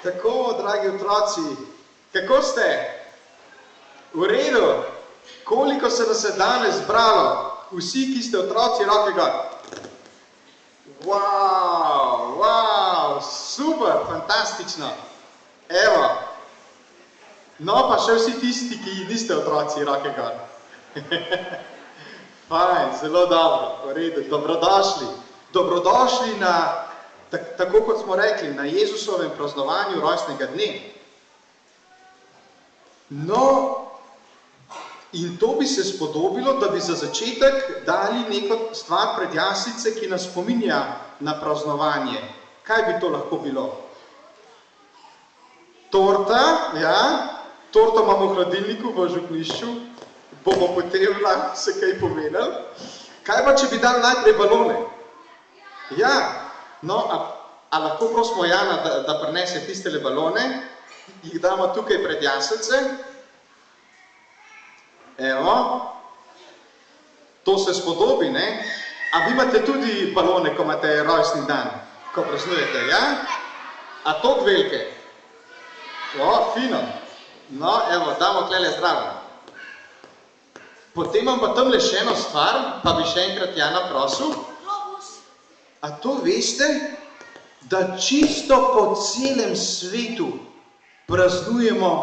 Tako, dragi otroci, kako ste? V redu? Koliko se nas je danes zbralo? Vsi, ki ste otroci, roke gor. Wow, super, fantastično. Evo. No, pa še vsi tisti, ki niste otroci, roke gor. Fajn, zelo dobro, v redu, dobrodošli. Dobrodošli na, tako kot smo rekli, na Jezusovem praznovanju rojstnega dne. No, in to bi se spodobilo, da bi za začetek dali neko stvar pred jaslice, ki nas spominja na praznovanje. Kaj bi to lahko bilo? Torta, ja, torto imamo v hladilniku v župnišču, bomo potem se kaj povedali. Kaj pa, če bi dali najprej balone? Ja, no, a lahko prosimo Jana, da prinese tistele balone, jih damo tukaj pred jaslice. Evo, to se spodobi, ne? A vi imate tudi balone, ko imate rojstni dan, ko praznujete, ja? A toliko velike? O, fino. No, evo, damo tlele zdravo. Potem imam pa tamle še eno stvar, pa bi še enkrat Jana prosil. A to veste, da čisto po celem svetu praznujemo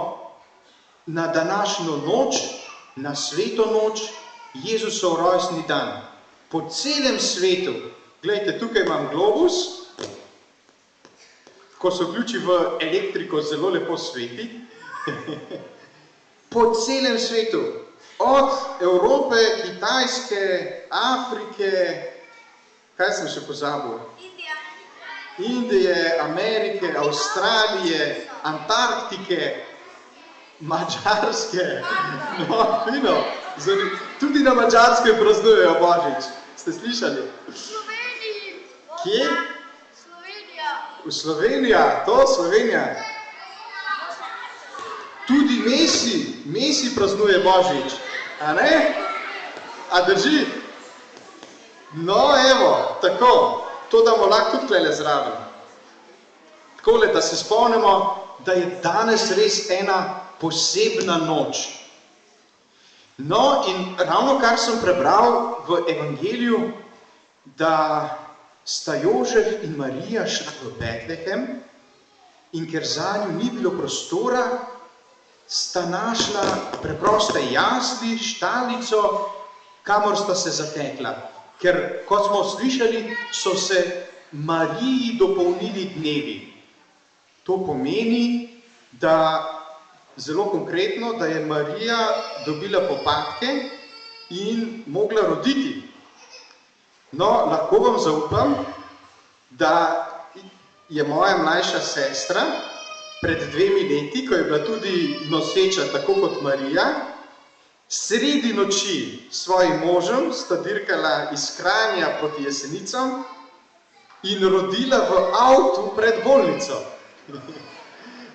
na današnjo noč, na sveto noč, Jezusov rojstni dan. Po celem svetu. Glejte, tukaj imam globus, ko se vključi v elektriko, zelo lepo sveti. Po celem svetu. Od Evrope, Kitajske, Afrike, kaj sem še pozabil? Indije, Amerike, Avstralije, Antarktike, Madžarske. No, fino. Tudi na Madžarskem praznujejo Božič. Ste slišali? V Sloveniji. Kje? Slovenija. V Slovenija, to Slovenija. Tudi Messi praznuje Božič. A ne? A drži? No, evo, tako. To damo lahko tudi tlele zraven. Takole, da se spomnimo, da je danes res ena posebna noč. No, in ravno kar sem prebral v Evangeliju, da sta Jožef in Marija šla v Betlehem in ker zanju ni bilo prostora, sta našla preproste jasli, štalico, kamor sta se zatekla. Ker, kot smo slišali, so se Mariji dopolnili dnevi. To pomeni, da zelo konkretno, da je Marija dobila popadke in mogla roditi. No, lahko vam zaupam, da je moja mlajša sestra pred 2 leti, ko je bila tudi noseča tako kot Marija, sredi noči s svojim možem sta dirkala iz Kranja proti Jesenicam in rodila v avtu pred bolnico.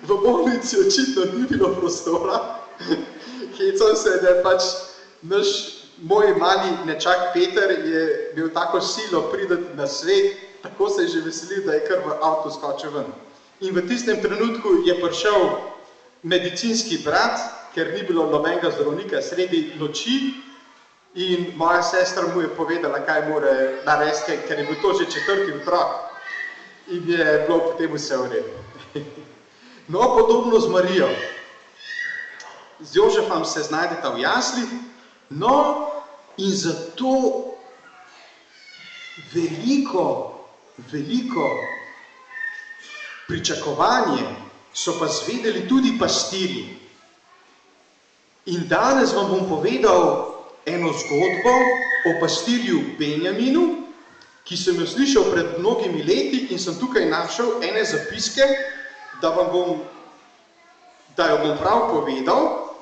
V bolnici očitno ni bilo prostora. Hecam se, da je pač moj mali nečak Peter je bil tako silo prideti na svet, tako se je že veselil, da je kar v avtu skočil ven. In v tistem trenutku je prišel medicinski brat, ker ni bilo nobenega zdravnika sredi noči in moja sestra mu je povedala, kaj mora narediti, ker je bil to že 4. otrok in je bilo potem vse v redu. No, podobno z Marijo. Z Jožefom se znajdeta v jaslih, no in zato veliko pričakovanje so pa zvedeli tudi pastirji. In danes vam bom povedal eno zgodbo o pastirju Benjaminu, ki sem jo slišal pred mnogimi leti in sem tukaj našel ene zapiske, da jo bom prav povedal.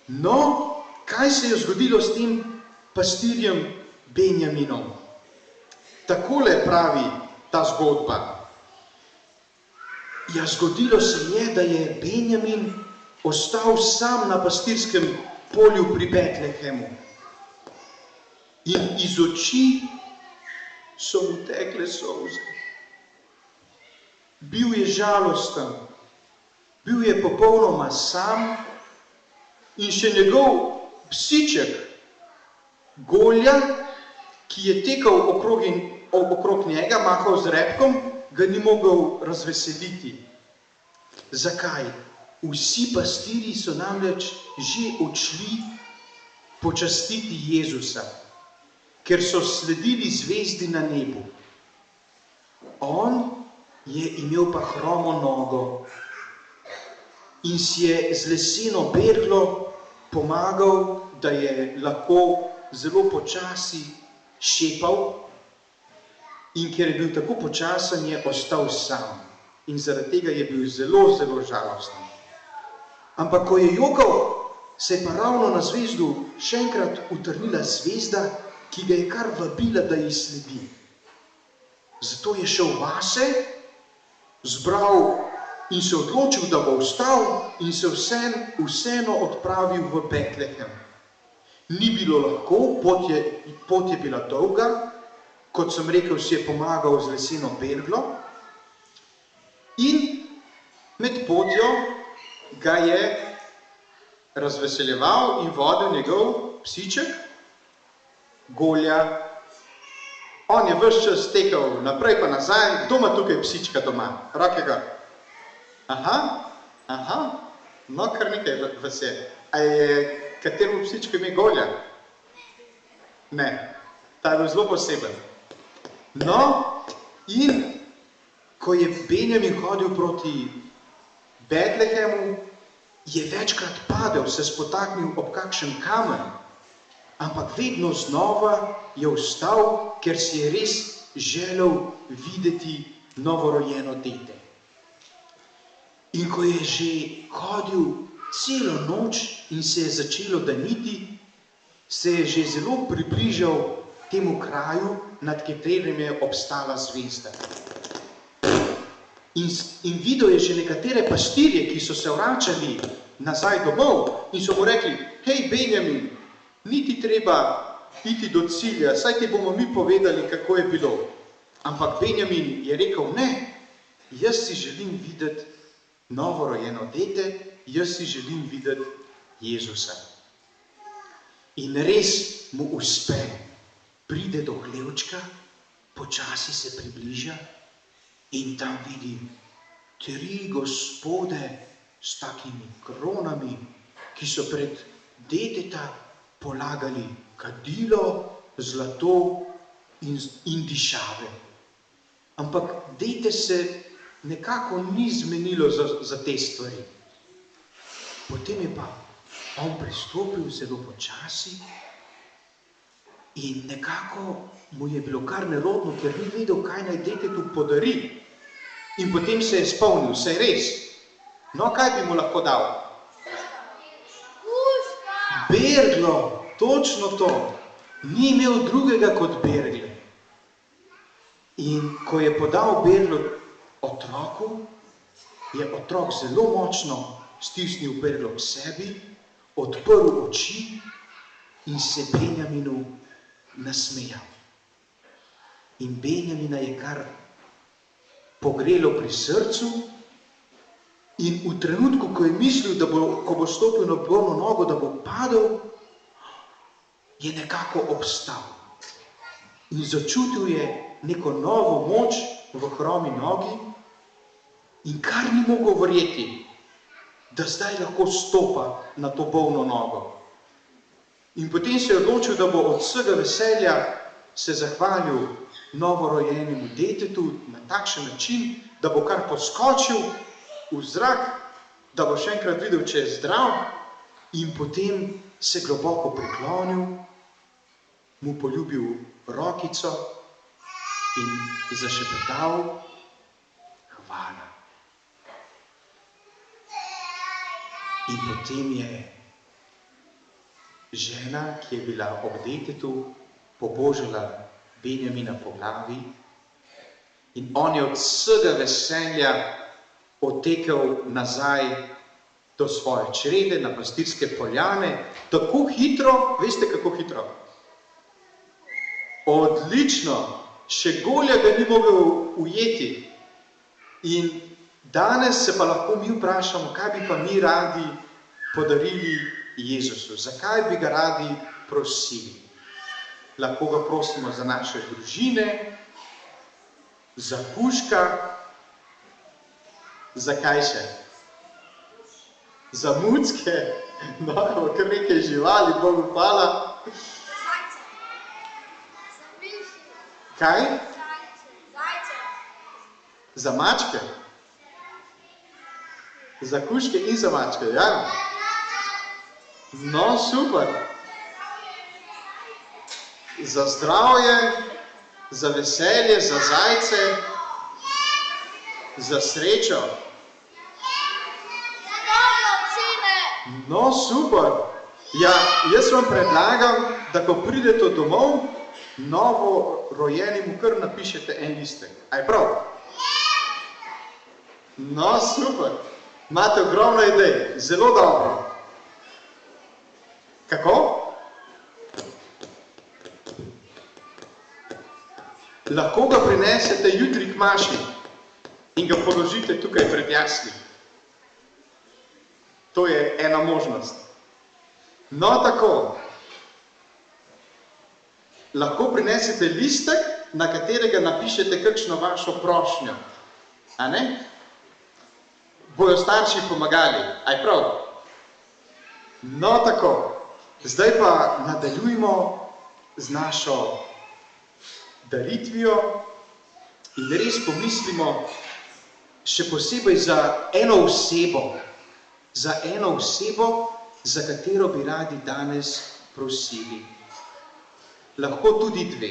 No, kaj se je zgodilo s tem pastirjem Benjaminom? Takole pravi ta zgodba. Ja, zgodilo se je, da je Benjamin ostal sam na pastirskem polju pri Betlehemu. In iz oči so mu tekle solze. bil je žalosten, bil je popolnoma sam in še njegov psiček Golja, ki je tekel okrog njega, mahal z repkom, ga ni mogel razveseliti. Zakaj? Vsi pastirji so namreč že odšli počastiti Jezusa, ker so sledili zvezdi na nebu. On je imel pa hromo nogo in si je z leseno berglo pomagal, da je lahko zelo počasi šepal, in ker je bil tako počasen, je ostal sam. In zaradi tega je bil zelo, zelo žalosten. Ampak ko je jokal, se je pa ravno na zvezdu še enkrat utrnila zvezda, ki ga je kar vabila, da ji sledi. Zato je šel vase, zbral in se odločil, da bo vstal in se vseeno odpravil v Betlehem. Ni bilo lahko, pot je bila dolga, kot sem rekel, si je pomagal z leseno berglo in med potjo ga je razveseljeval in vodil njegov psiček Golja. On je ves čas tekel naprej pa nazaj. Kdo ima tukaj psička doma? Roke gor. Aha, no kar nekaj vas je. A je katero psičko ime Golja? Ne, ta je bil zelo poseben. No, in ko je Benjamin hodil proti Betlehemu, je večkrat padel, se spotaknil ob kakšen kamen, ampak vedno znova je vstal, ker si je res želel videti novorojeno dete. In ko je že hodil celo noč in se je začelo daniti, se je že zelo približal temu kraju, nad katerim je obstala zvezda. In videl je že nekatere pastirje, ki so se vračali nazaj domov in so mu rekli: hej, Benjamin, ni ti treba iti do cilja, saj ti bomo mi povedali, kako je bilo. Ampak Benjamin je rekel: ne, jaz si želim videti novorojeno dete, jaz si želim videti Jezusa. In res mu uspe, pride do hlevčka, počasi se približa in tam vidi 3 gospode s takimi kronami, ki so pred deteta polagali kadilo, zlato in dišave. Ampak dete se nekako ni zmenilo za te stvari. Potem je pa on pristopil zelo počasi in nekako mu je bilo kar nerodno, ker ni vedel, kaj naj detetu podari. In potem se je spomnil, saj res. No, kaj bi mu lahko dal? Berglo, točno to. Ni imel drugega kot bergle. In ko je podal berglo otroku, je otrok zelo močno stisnil berglo k sebi, odprl oči in se Benjaminu nasmejal. In Benjamina je kar pogrelo pri srcu in v trenutku, ko je mislil, da bo, ko bo stopil na bolno nogo, da bo padel, je nekako obstal. In začutil je neko novo moč v hromi nogi in kar ni mogel verjeti, da zdaj lahko stopa na to bolno nogo. In potem se je odločil, da bo od vsega veselja se zahvalil novorojenemu detetu na takšen način, da bo kar poskočil v zrak, da bo še enkrat videl, če je zdrav, in potem se globoko priklonil, mu poljubil rokico in zašepetal: hvala. In potem je žena, ki je bila ob detetu, pobožala Benjamina po glavi in on je od vsega veselja odtekel nazaj do svoje črede na pastirske poljane, tako hitro, veste kako hitro? Odlično, še Golja ga ni mogel ujeti. In danes se pa lahko mi vprašamo, kaj bi pa mi radi podarili Jezusu, zakaj bi ga radi prosili. Lahko ga prosimo za naše družine, za kužka, za kaj še? Za mucke, no, kar nekaj živali, Bogu hvala. Kaj? Za mačke? Za kužke in za mačke, ja? No, super. Za zdravje, za veselje, za zajce, za srečo. No, super. Ja, jaz vam predlagam, da ko pridete domov, novo rojenemu kar napišete en listek. A je prav? No, super. Imate ogromno idej. Zelo dobro. Kako? Lahko ga prinesete jutri k maši in ga položite tukaj pred jasli. To je ena možnost. No, tako. Lahko prinesete listek, na katerega napišete kakšno vašo prošnjo. A ne? Bojo starši pomagali. A je prav? No, tako. Zdaj pa nadaljujmo z našo daritvijo in res pomislimo še posebej za eno osebo, za katero bi radi danes prosili. Lahko tudi dve.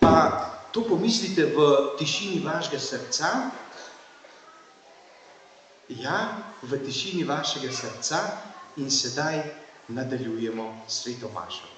Pa to pomislite v tišini vašega srca. Ja, v tišini vašega srca in sedaj nadaljujemo sveto mašo.